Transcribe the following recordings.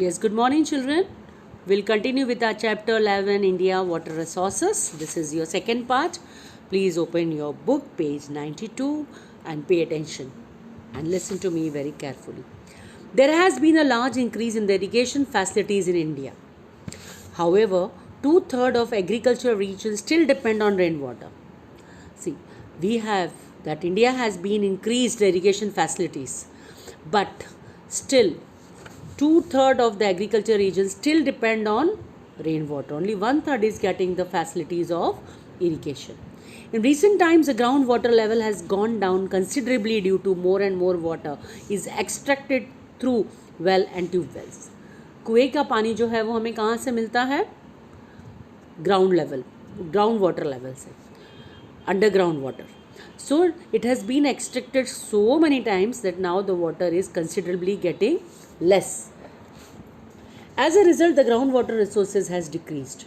Yes, good morning, children. We'll continue with our chapter 11 India Water Resources. This is your second part. Please open your book, page 92, and pay attention and listen to me very carefully. There has been a large increase in the irrigation facilities in India. However, two-thirds of agricultural regions still depend on rainwater. See, we have that India has been increased irrigation facilities, but still two-thirds of the agriculture regions still depend on rainwater. Only one-third is getting the facilities of irrigation. In recent times, the groundwater level has gone down considerably due to more and more water is extracted through well and tube wells. कुएं का पानी जो है वो हमें कहाँ से मिलता है? ग्राउंड वाटर लेवल से, underground water. So it has been extracted so many times that now the water is considerably getting less. As a result, the groundwater resources has decreased.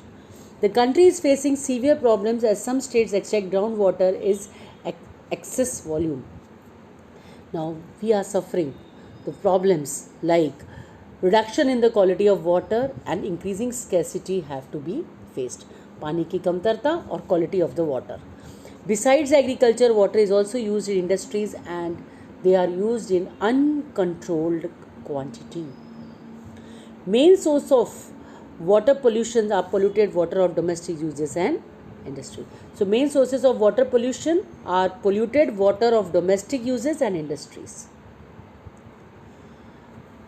The country is facing severe problems as some states extract groundwater is excess volume. Now we are suffering the problems like reduction in the quality of water and increasing scarcity have to be faced. पानी की कमतरता और quality of the water. Besides agriculture, water is also used in industries and they are used in uncontrolled quantity. Main source of water pollution are polluted water of domestic uses and industry. So main sources of water pollution are polluted water of domestic uses and industries.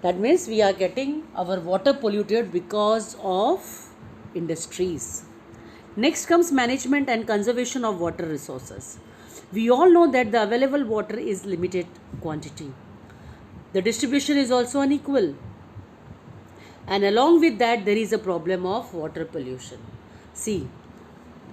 That means we are getting our water polluted because of industries. Next comes management and conservation of water resources. We all know that the available water is limited quantity. The distribution is also unequal. And along with that, there is a problem of water pollution. See,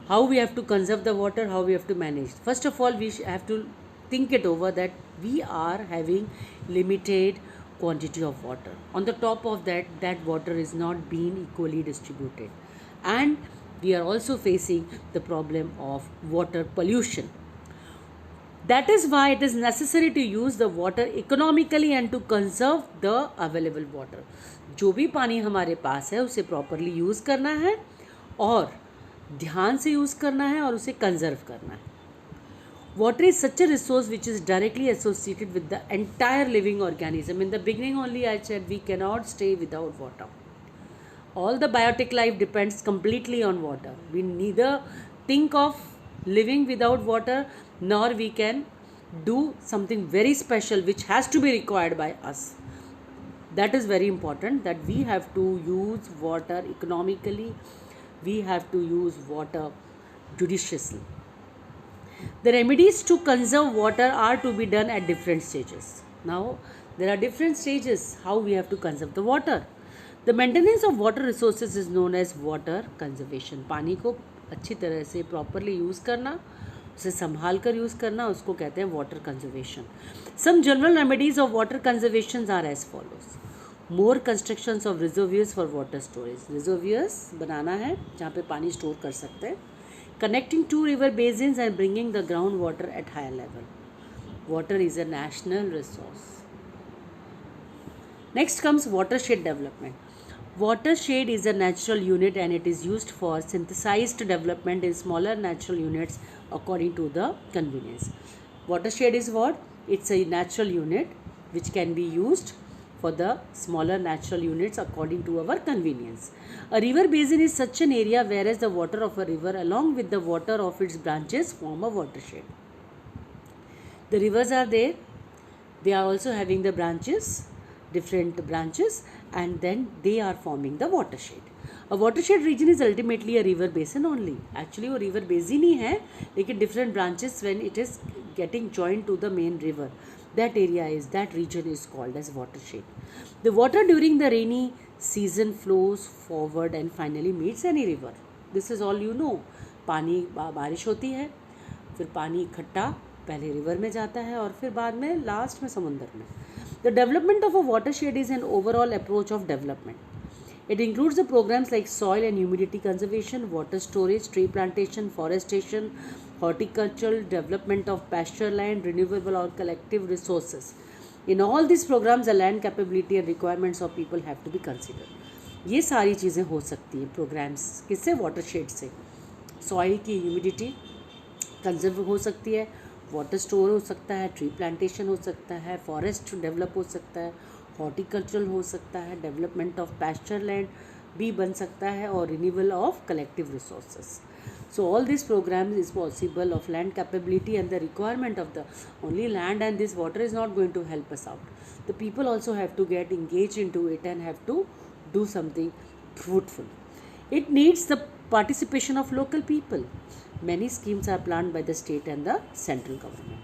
how we have to conserve the water, how we have to manage. First of all, we have to think it over that we are having limited quantity of water. On the top of that, that water is not being equally distributed. And we are also facing the problem of water pollution. That is why it is necessary to use the water economically and to conserve the available water. जो भी पानी हमारे पास है उसे properly use करना है और ध्यान से यूज़ करना है और उसे कंजर्व करना है. Water is such a resource which is directly associated with the entire living organism. In the beginning only I said we cannot stay without water. All the biotic life depends completely on water. We neither think of living without water nor we can do something very special which has to be required by us. That is very important that we have to use water economically. We have to use water judiciously. The remedies to conserve water are to be done at different stages. Now, there are different stages how we have to conserve the water. The maintenance of water resources is known as water conservation. पानी को अच्छी तरह से properly use करना, उसे संभाल कर use करना, उसको कहते हैं water conservation. Some general remedies of water conservation are as follows. More constructions of reservoirs for water storage. Reservoirs बनाना है जहाँ पे पानी store कर सकते हैं. Connecting two river basins and bringing the groundwater at higher level. Water is a national resource. Next comes watershed development. Watershed is a natural unit and it is used for synthesized development in smaller natural units according to the convenience. Watershed is what? It's a natural unit which can be used for the smaller natural units according to our convenience. A river basin is such an area whereas the water of a river along with the water of its branches form a watershed. The rivers are there. They are also having the branches, different branches, and then they are forming the watershed. A watershed region is ultimately a river basin only. Actually वो river basin ही है लेकिन different branches when it is getting joined to the main river. That region is called as watershed. The water during the rainy season flows forward and finally meets any river. This is all you know. पानी बारिश होती है, फिर पानी इकट्ठा पहले river में जाता है और फिर बाद में लास्ट में समुंदर में. The development of a watershed is an overall approach of development. It includes the programs like soil and humidity conservation, water storage, tree plantation, forestation, horticultural development of pasture land, renewable or collective resources. In all these programs, the land capability and requirements of people have to be considered. ये सारी चीज़ें हो सकती हैं programmes किससे, watershed से. Soil की humidity conserve हो सकती है, वाटर स्टोर हो सकता है, ट्री प्लांटेशन हो सकता है, फॉरेस्ट डेवलप हो सकता है, हॉर्टिकल्चरल हो सकता है, डेवलपमेंट ऑफ पैस्चर लैंड भी बन सकता है, और renewal of collective resources. So all these programs is possible of land capability and the requirement of the only land and this water is not going to help us out. The people also have to get engaged into it and have to do something fruitful. It needs the participation of local people. Many schemes are planned by the state and the central government.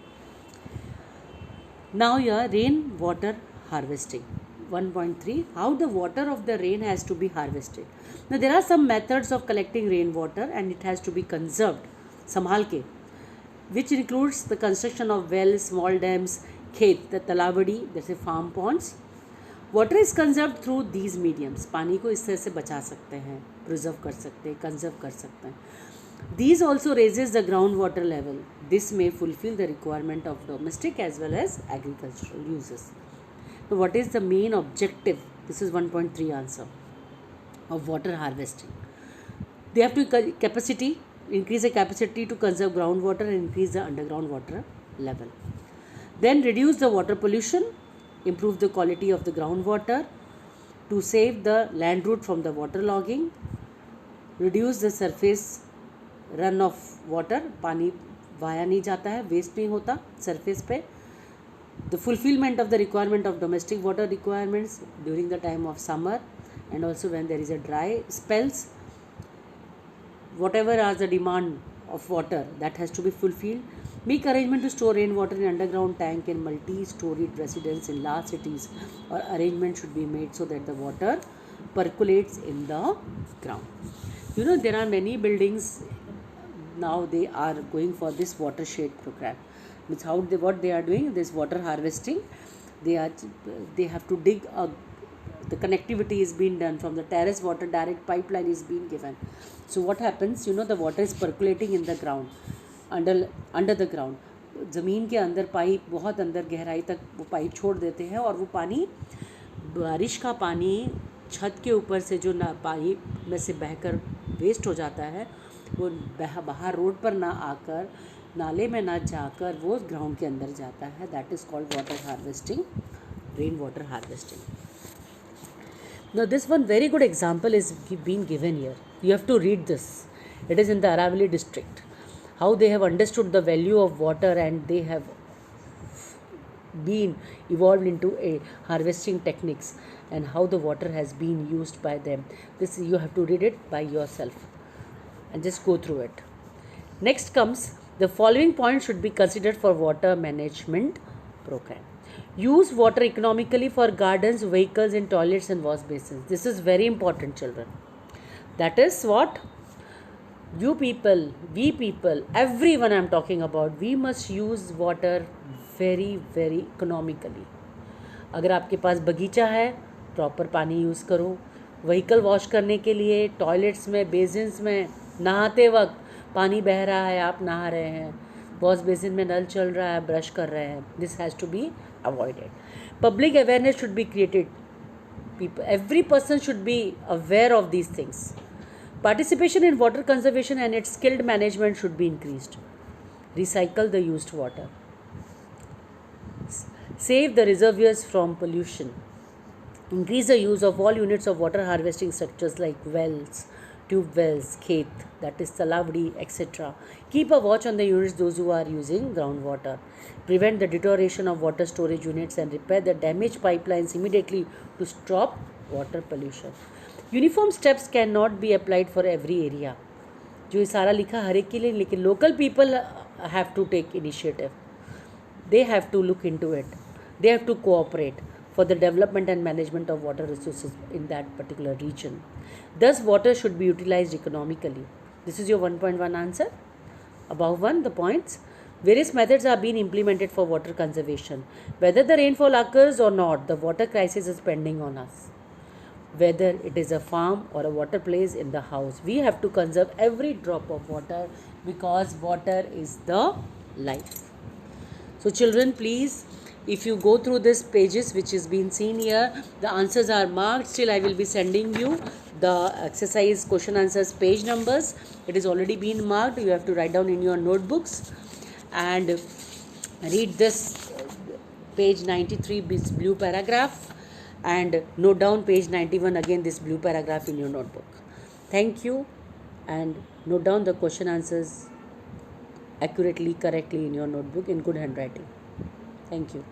Now here rain water harvesting. 1.3 how the water of the rain has to be harvested. Now there are some methods of collecting rainwater and it has to be conserved संभाल के, which includes the construction of wells, small dams, खेत, the talabadi, that's a farm ponds. Water is conserved through these mediums. पानी को इस तरह से बचा सकते हैं, preserve कर सकते हैं, conserve कर सकते हैं. These also raises the groundwater level. This may fulfill the requirement of domestic as well as agricultural uses. So what is the main objective? This is 1.3 answer of water harvesting. They have to increase the capacity to conserve groundwater and increase the underground water level. Then reduce the water pollution, improve the quality of the groundwater, to save the land root from the water logging, reduce the surface run of water, पानी via नहीं जाता है, waste नहीं होता surface पे. The fulfillment of the requirement of domestic water requirements during the time of summer and also when there is a dry spells. Whatever are the demand of water that has to be fulfilled. Make arrangement to store rainwater in underground tank in multi-storied residence in large cities, or arrangement should be made so that the water percolates in the ground. You know, there are many buildings now they are going for this watershed program. Means what they are doing, this water harvesting, they have to dig the connectivity is being done from the terrace water, direct pipeline is being given. So what happens, you know, the water is percolating in the ground, under the ground. ज़मीन के अंदर pipe बहुत अंदर गहराई तक वो pipe छोड़ देते हैं और वो पानी, बारिश का पानी छत के ऊपर से जो ना पाइप में से बहकर वेस्ट हो जाता है, वो बाहर रोड पर ना आकर नाले में ना जाकर वो ग्राउंड के अंदर जाता है. That is called water harvesting, rain water harvesting. Now this one very good example is being given here. You have to read this. It is in the Aravalli district. How they have understood the value of water and they have been evolved into a harvesting techniques and how the water has been used by them. This you have to read it by yourself and just go through it. Next comes the following points should be considered for water management program. Use water economically for gardens, vehicles and toilets and wash basins. This is very important, children. That is what you people, we people, everyone I am talking about, we must use water very very economically. अगर आपके पास बगीचा है, proper पानी use करो. Vehicle wash करने के लिए, toilets में, बेसिन्स में, नहाते वक्त पानी बह रहा है, आप नहा रहे हैं, वॉश बेसिन में नल चल रहा है, ब्रश कर रहे हैं. This has to be avoided. Public awareness should be created. Every person should be aware of these things. Participation in water conservation and its skilled management should be increased. Recycle the used water. Save the reservoirs from pollution. Increase the use of all units of water harvesting structures like wells, tube wells, khet, that is talabdi, etc. Keep a watch on the units, those who are using groundwater. Prevent the deterioration of water storage units and repair the damaged pipelines immediately to stop water pollution. Uniform steps cannot be applied for every area. जो सारा लिखा हर एक के लिए, लेकिन local people have to take initiative. They have to look into it. They have to cooperate for the development and management of water resources in that particular region. Thus, water should be utilized economically. This is your 1.1 answer. Above one, the points. Various methods are being implemented for water conservation. Whether the rainfall occurs or not, the water crisis is pending on us. Whether it is a farm or a water place in the house, we have to conserve every drop of water because water is the life. So children, please If you go through this pages which is being seen here, the answers are marked. Still I will be sending you the exercise question answers page numbers. It is already been marked. You have to write down in your notebooks and read this page 93, this blue paragraph, and note down page 91 again, this blue paragraph in your notebook. Thank you, and note down the question answers accurately, correctly in your notebook in good handwriting. Thank you.